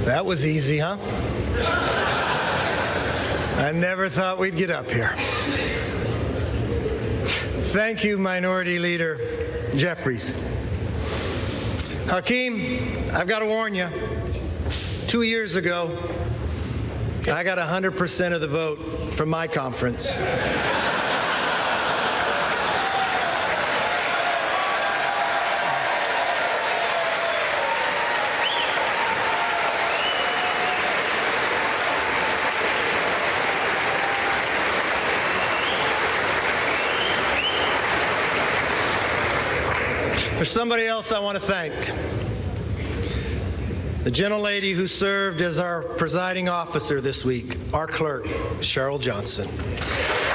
That was easy, huh? I never thought we'd get up here. Thank you, Minority Leader Jeffries. Hakeem, I've got to warn you. 2 years ago, I got 100% of the vote from my conference. There's somebody else I want to thank. The gentlelady who served as our presiding officer this week, our clerk, Cheryl Johnson.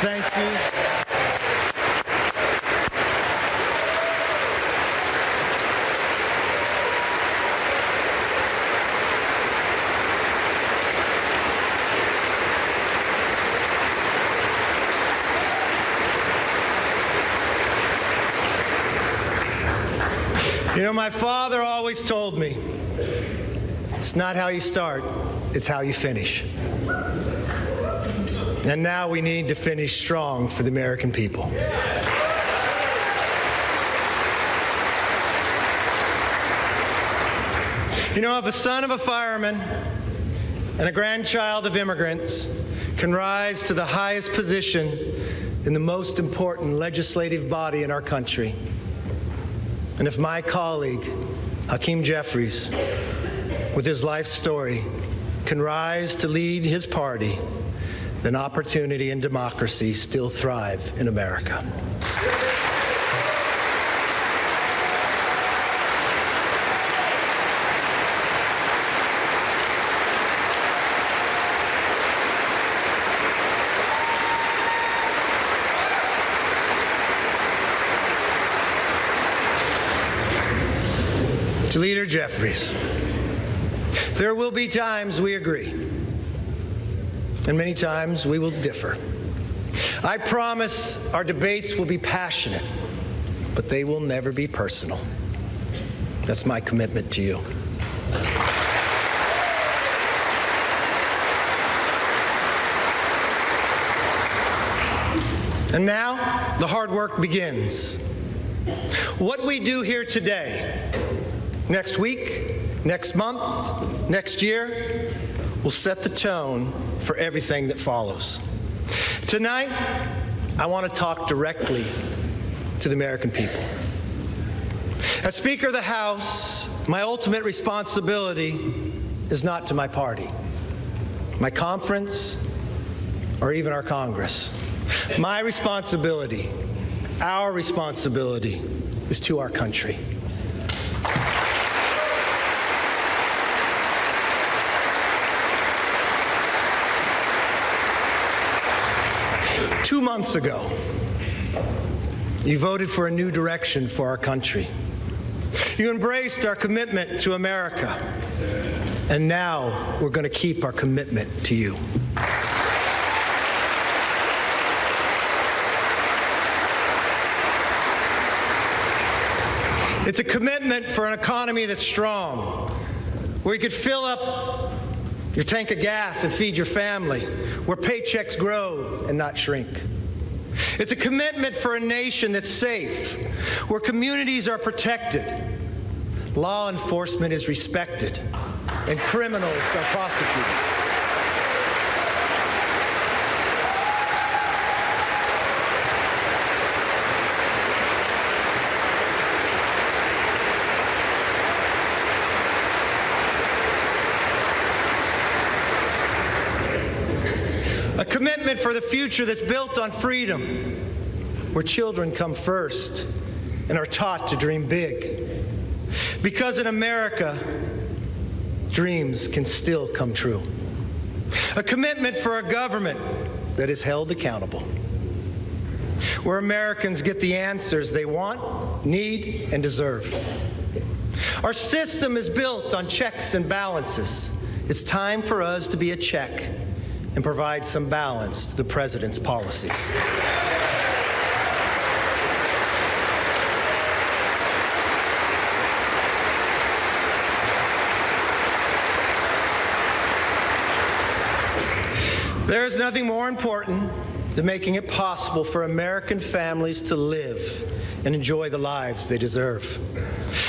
Thank you. You know, my father always told me, it's not how you start, it's how you finish. And now we need to finish strong for the American people. You know, if a son of a fireman and a grandchild of immigrants can rise to the highest position in the most important legislative body in our country, and if my colleague, Hakeem Jeffries, with his life story, can rise to lead his party, then opportunity and democracy still thrive in America. To Leader Jeffries, there will be times we agree, and many times we will differ. I promise our debates will be passionate, but they will never be personal. That's my commitment to you. And now, the hard work begins. What we do here today, next week, next month, next year, will set the tone for everything that follows. Tonight, I want to talk directly to the American people. As Speaker of the House, my ultimate responsibility is not to my party, my conference, or even our Congress. My responsibility, our responsibility, is to our country. Two months ago, you voted for a new direction for our country. You embraced our commitment to America. And now we're going to keep our commitment to you. It's a commitment for an economy that's strong, where you could fill up your tank of gas and feed your family, where paychecks grow and not shrink. It's a commitment for a nation that's safe, where communities are protected, law enforcement is respected, and criminals are prosecuted. A commitment for the future that's built on freedom, where children come first and are taught to dream big. Because in America, dreams can still come true. A commitment for a government that is held accountable, where Americans get the answers they want, need, and deserve. Our system is built on checks and balances. It's time for us to be a check and provide some balance to the president's policies. There is nothing more important than making it possible for American families to live and enjoy the lives they deserve.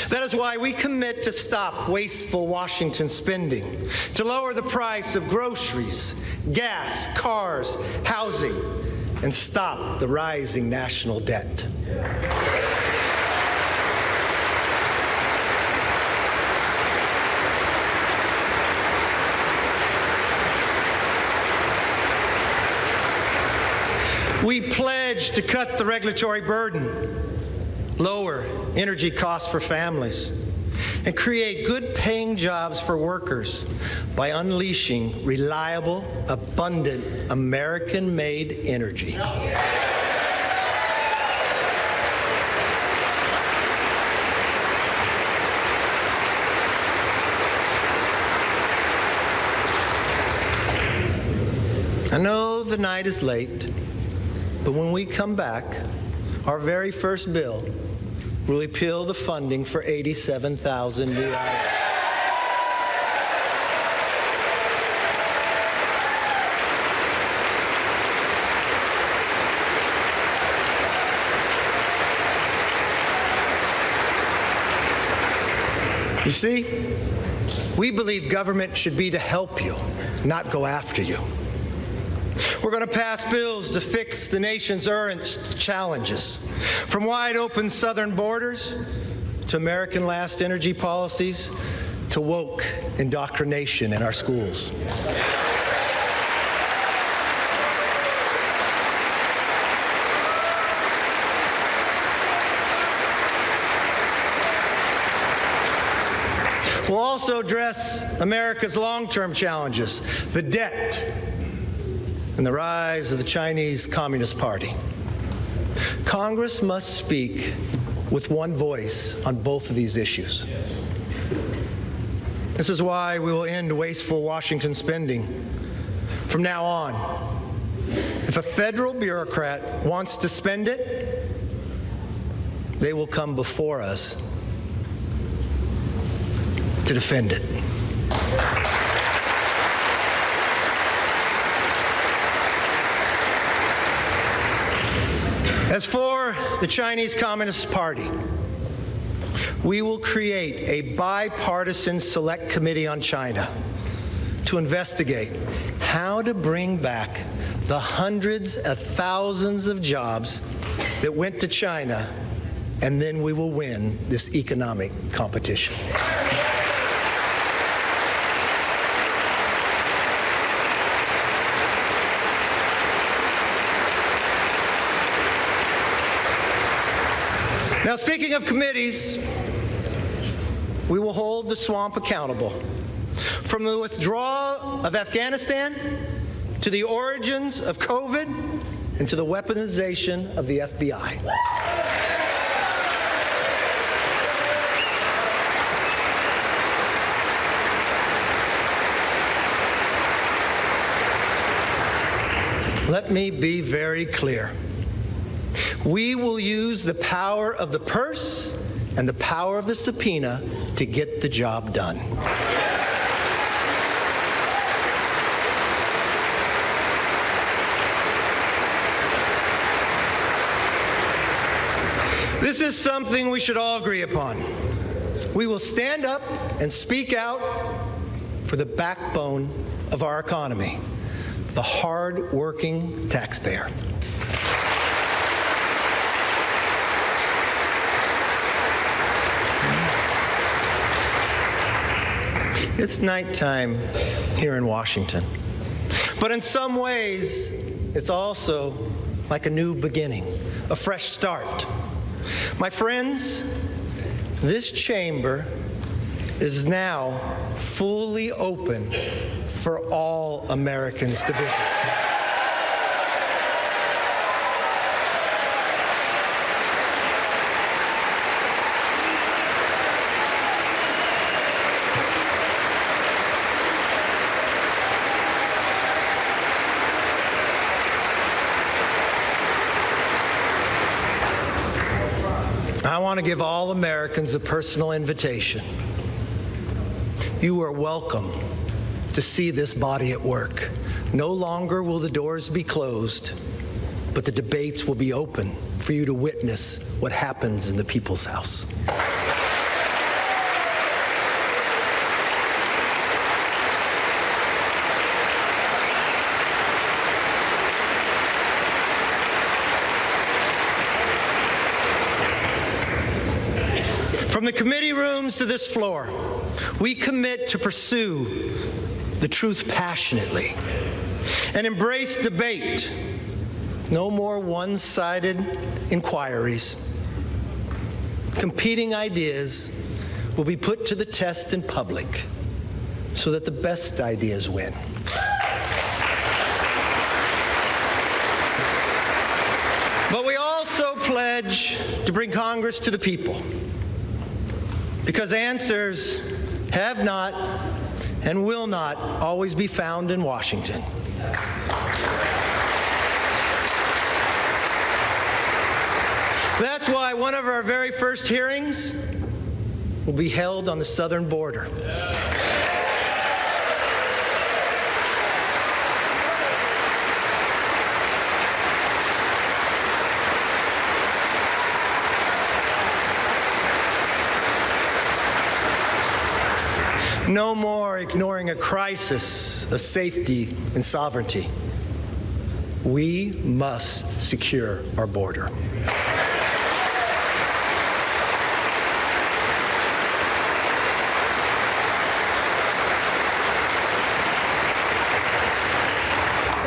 That is why we commit to stop wasteful Washington spending, to lower the price of groceries, gas, cars, housing, and stop the rising national debt. We pledge to cut the regulatory burden, lower energy costs for families, and create good-paying jobs for workers by unleashing reliable, abundant, American-made energy. I know the night is late, but when we come back, our very first bill will repeal the funding for 87,000 new hours. You see, we believe government should be to help you, not go after you. We're going to pass bills to fix the nation's current challenges, from wide open southern borders to American last energy policies to woke indoctrination in our schools. We'll also address America's long-term challenges, the debt, and the rise of the Chinese Communist Party. Congress must speak with one voice on both of these issues. This is why we will end wasteful Washington spending. From now on, if a federal bureaucrat wants to spend it, they will come before us to defend it. As for the Chinese Communist Party, we will create a bipartisan select committee on China to investigate how to bring back the hundreds of thousands of jobs that went to China, and then we will win this economic competition. Now, speaking of committees, we will hold the swamp accountable. From the withdrawal of Afghanistan to the origins of COVID and to the weaponization of the FBI. Let me be very clear. We will use the power of the purse and the power of the subpoena to get the job done. This is something we should all agree upon. We will stand up and speak out for the backbone of our economy, the hard-working taxpayer. It's nighttime here in Washington, but in some ways, it's also like a new beginning, a fresh start. My friends, this chamber is now fully open for all Americans to visit. I want to give all Americans a personal invitation. You are welcome to see this body at work. No longer will the doors be closed, but the debates will be open for you to witness what happens in the People's House. From the committee rooms to this floor, we commit to pursue the truth passionately and embrace debate. No more one-sided inquiries. Competing ideas will be put to the test in public so that the best ideas win. But we also pledge to bring Congress to the people, because answers have not and will not always be found in Washington. That's why one of our very first hearings will be held on the southern border. No more ignoring a crisis of safety and sovereignty. We must secure our border.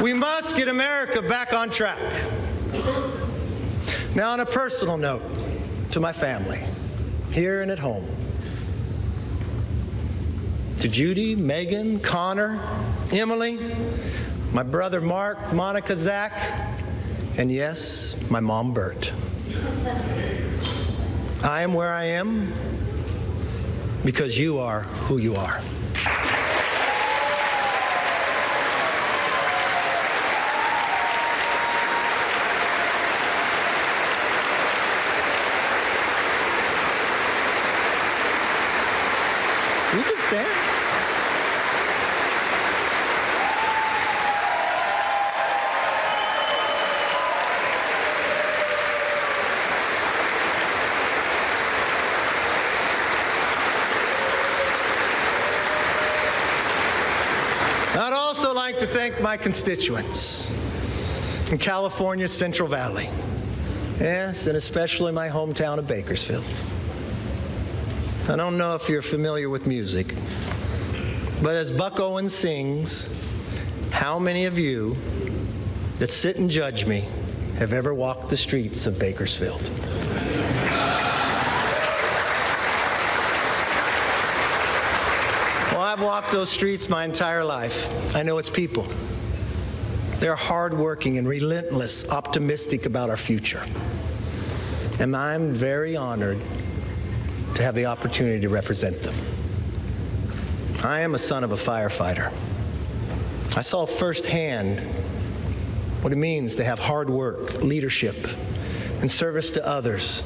We must get America back on track. Now, on a personal note, to my family, here and at home, to Judy, Megan, Connor, Emily, my brother Mark, Monica, Zach, and yes, my mom, Bert. I am where I am because you are who you are. You can stand. I'd also like to thank my constituents in California's Central Valley. Yes, and especially my hometown of Bakersfield. I don't know if you're familiar with music, but as Buck Owens sings, how many of you that sit and judge me have ever walked the streets of Bakersfield? Well, I've walked those streets my entire life. I know its people. They're hardworking and relentless, optimistic about our future. And I'm very honored to have the opportunity to represent them. I am a son of a firefighter. I saw firsthand what it means to have hard work, leadership, and service to others.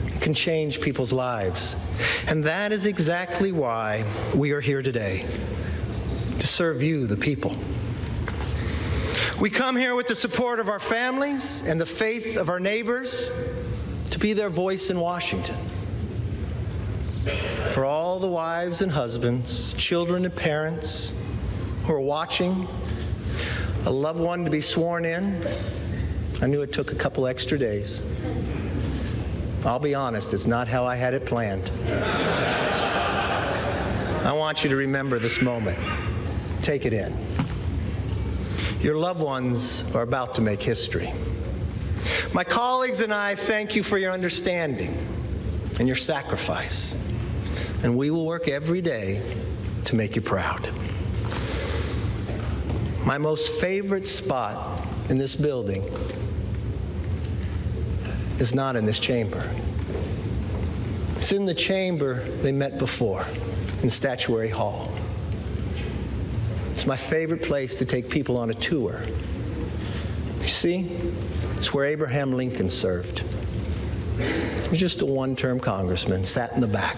It can change people's lives. And that is exactly why we are here today, to serve you, the people. We come here with the support of our families and the faith of our neighbors to be their voice in Washington. For all the wives and husbands, children and parents who are watching, a loved one to be sworn in, I knew it took a couple extra days. I'll be honest, it's not how I had it planned. I want you to remember this moment. Take it in. Your loved ones are about to make history. My colleagues and I thank you for your understanding and your sacrifice. And we will work every day to make you proud. My most favorite spot in this building is not in this chamber. It's in the chamber they met before, in Statuary Hall. It's my favorite place to take people on a tour. You see, it's where Abraham Lincoln served. He was just a one-term congressman, sat in the back.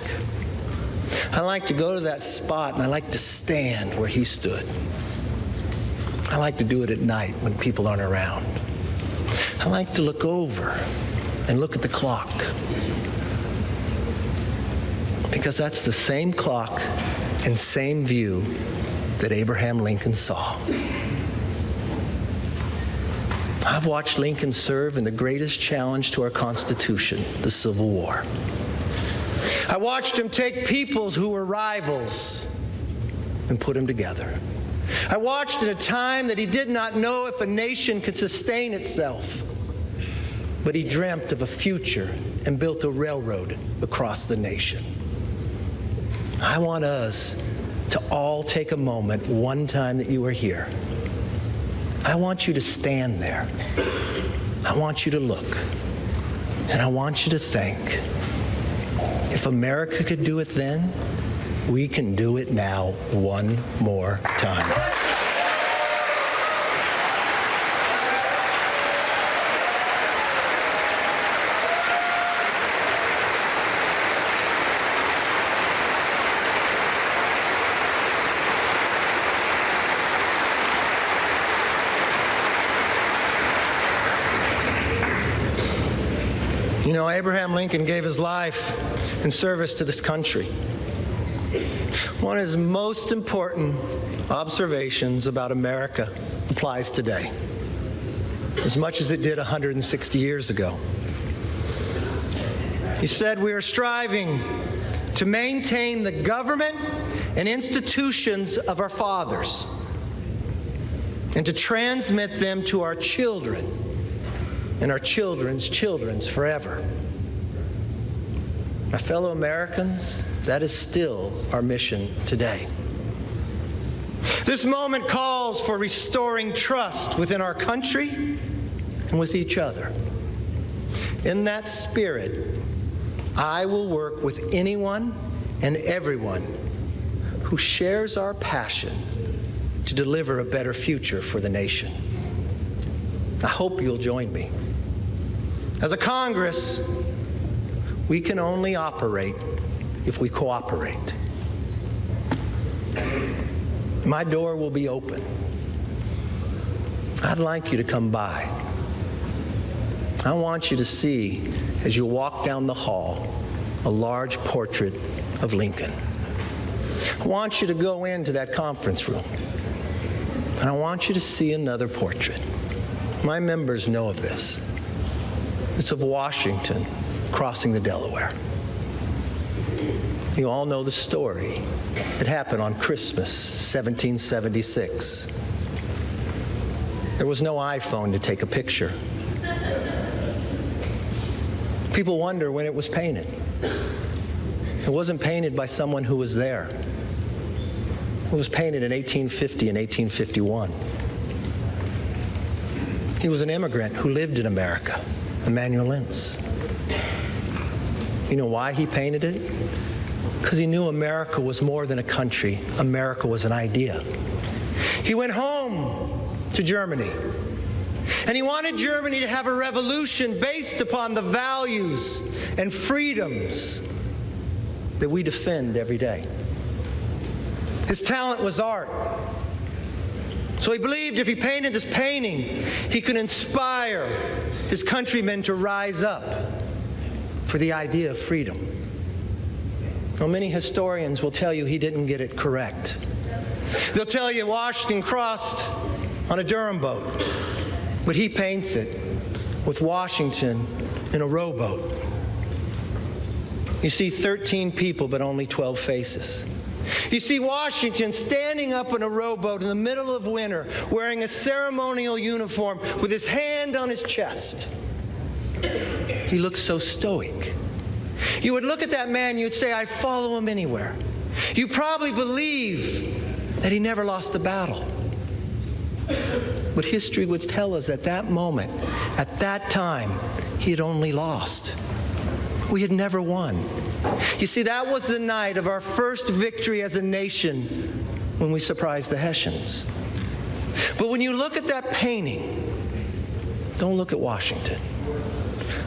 I like to go to that spot and I like to stand where he stood. I like to do it at night when people aren't around. I like to look over and look at the clock, because that's the same clock and same view that Abraham Lincoln saw. I've watched Lincoln serve in the greatest challenge to our Constitution, the Civil War. I watched him take peoples who were rivals and put them together. I watched in a time that he did not know if a nation could sustain itself, but he dreamt of a future and built a railroad across the nation. I want us to all take a moment one time that you are here. I want you to stand there. I want you to look. And I want you to think, if America could do it then, we can do it now one more time. You know, Abraham Lincoln gave his life in service to this country. One of his most important observations about America applies today, as much as it did 160 years ago. He said, "We are striving to maintain the government and institutions of our fathers and to transmit them to our children and our children's children's forever." My fellow Americans, that is still our mission today. This moment calls for restoring trust within our country and with each other. In that spirit, I will work with anyone and everyone who shares our passion to deliver a better future for the nation. I hope you'll join me. As a Congress, we can only operate if we cooperate. My door will be open. I'd like you to come by. I want you to see, as you walk down the hall, a large portrait of Lincoln. I want you to go into that conference room, and I want you to see another portrait. My members know of this. It's of Washington crossing the Delaware. You all know the story. It happened on Christmas, 1776. There was no iPhone to take a picture. People wonder when it was painted. It wasn't painted by someone who was there. It was painted in 1850 and 1851. He was an immigrant who lived in America, Emanuel Lentz. You know why he painted it? Because he knew America was more than a country. America was an idea. He went home to Germany, and he wanted Germany to have a revolution based upon the values and freedoms that we defend every day. His talent was art. So he believed if he painted this painting, he could inspire his countrymen to rise up for the idea of freedom. Well, many historians will tell you he didn't get it correct. They'll tell you Washington crossed on a Durham boat, but he paints it with Washington in a rowboat. You see 13 people, but only 12 faces. You see Washington standing up in a rowboat in the middle of winter, wearing a ceremonial uniform with his hand on his chest. He looks so stoic. You would look at that man, you'd say, I'd follow him anywhere. You probably believe that he never lost a battle. But history would tell us at that moment, at that time, he had only lost. We had never won. You see, that was the night of our first victory as a nation when we surprised the Hessians. But when you look at that painting, don't look at Washington.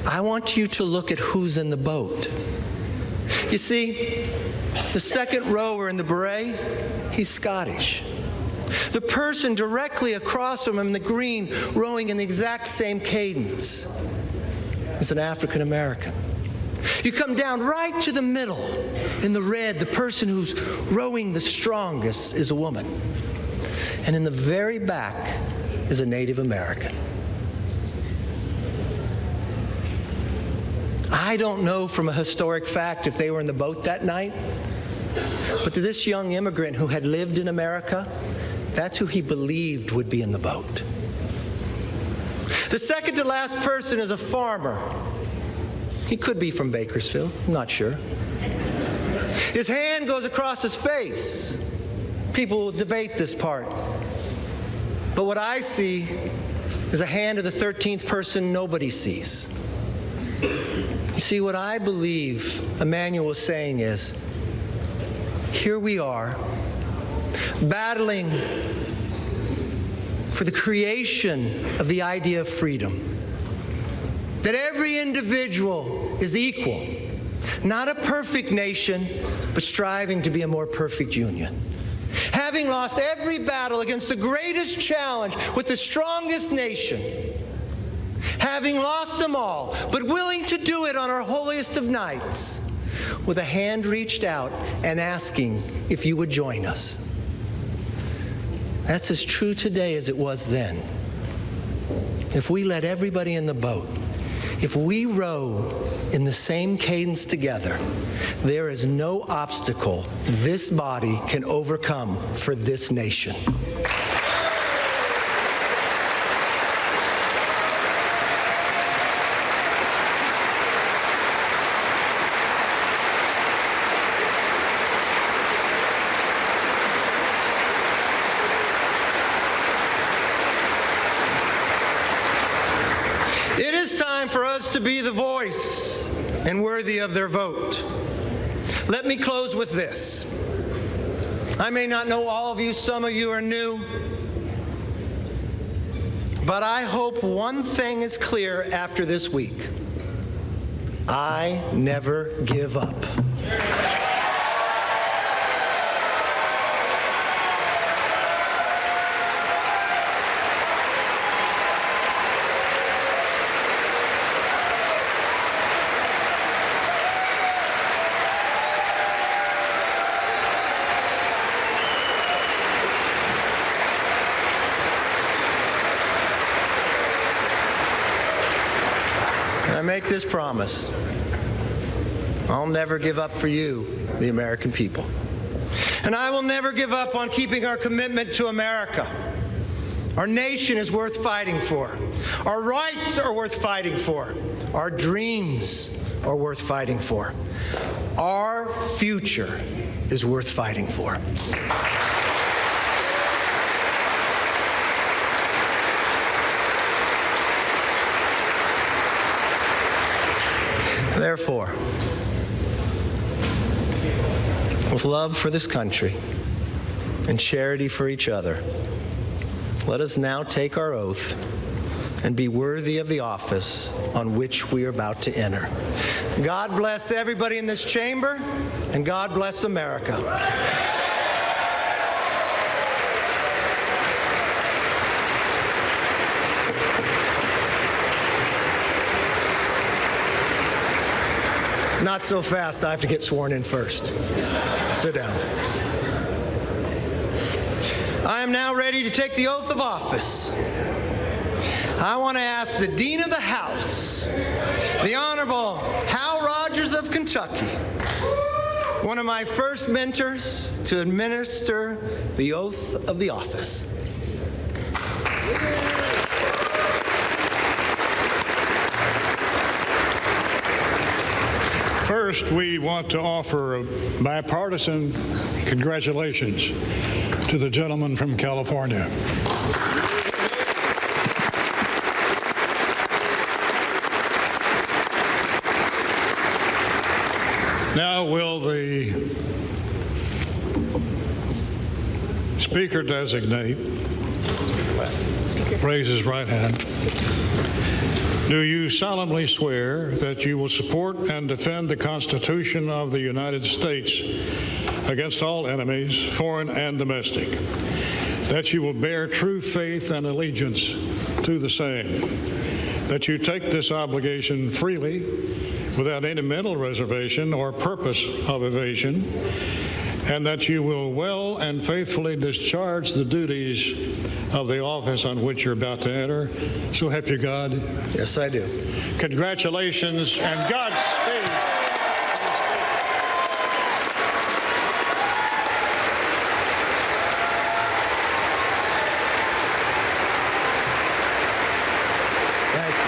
I want you to look at who's in the boat. You see, The second rower in the beret, he's Scottish. The person directly across from him in the green, rowing in the exact same cadence, is an African American. You come down right to the middle in the red, the person who's rowing the strongest is a woman. And in the very back is a Native American. I don't know from a historic fact if they were in the boat that night, but to this young immigrant who had lived in America, that's who he believed would be in the boat. The second to last person is a farmer. He could be from Bakersfield, I'm not sure. His hand goes across his face. People will debate this part. But what I see is a hand of the 13th person nobody sees. You see, what I believe Emmanuel is saying is, here we are, battling for the creation of the idea of freedom. That every individual is equal, not a perfect nation, but striving to be a more perfect union. Having lost every battle against the greatest challenge with the strongest nation, having lost them all, but willing to do it on our holiest of nights, with a hand reached out and asking if you would join us. That's as true today as it was then. If we let everybody in the boat, if we row in the same cadence together, there is no obstacle this body can overcome for this nation. It is time for us to be the voice and worthy of their vote. Let me close with this. I may not know all of you, some of you are new, but I hope one thing is clear after this week. I never give up. I make this promise. I'll never give up for you, the American people. And I will never give up on keeping our commitment to America. Our nation is worth fighting for. Our rights are worth fighting for. Our dreams are worth fighting for. Our future is worth fighting for. Therefore, with love for this country and charity for each other, let us now take our oath and be worthy of the office on which we are about to enter. God bless everybody in this chamber, and God bless America. Not so fast. I have to get sworn in first. Sit down. I am now ready to take the oath of office. I want to ask the Dean of the House, the Honorable Hal Rogers of Kentucky, one of my first mentors, to administer the oath of the office. First, we want to offer a bipartisan congratulations to the gentleman from California. Now, will the Speaker designate raise his right hand? Do you solemnly swear that you will support and defend the Constitution of the United States against all enemies, foreign and domestic, that you will bear true faith and allegiance to the same, that you take this obligation freely without any mental reservation or purpose of evasion, and that you will well and faithfully discharge the duties of the office on which you're about to enter. So help you God. Yes, I do. Congratulations and Godspeed. Thank you.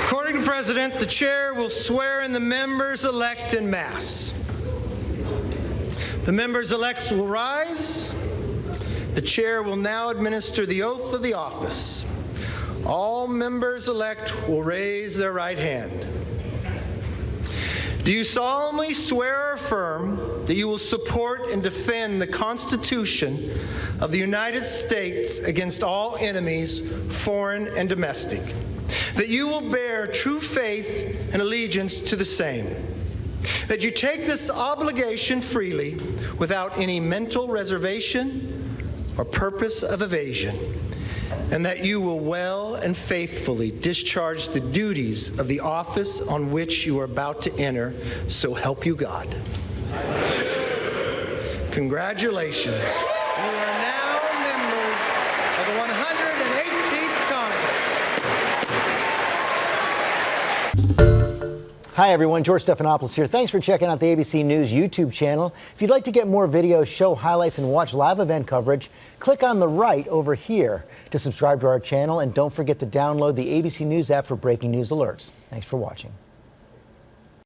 According to the President, the chair will swear in the members-elect en masse. The members-elect will rise. The chair will now administer the oath of the office. All members-elect will raise their right hand. Do you solemnly swear or affirm that you will support and defend the Constitution of the United States against all enemies, foreign and domestic, that you will bear true faith and allegiance to the same, that you take this obligation freely without any mental reservation or purpose of evasion, and that you will well and faithfully discharge the duties of the office on which you are about to enter, so help you God. Congratulations. You are now members of the 118th Congress. Hi everyone, George Stephanopoulos here. Thanks for checking out the ABC News YouTube channel. If you'd like to get more videos, show highlights, and watch live event coverage, click on the right over here to subscribe to our channel, and don't forget to download the ABC News app for breaking news alerts. Thanks for watching.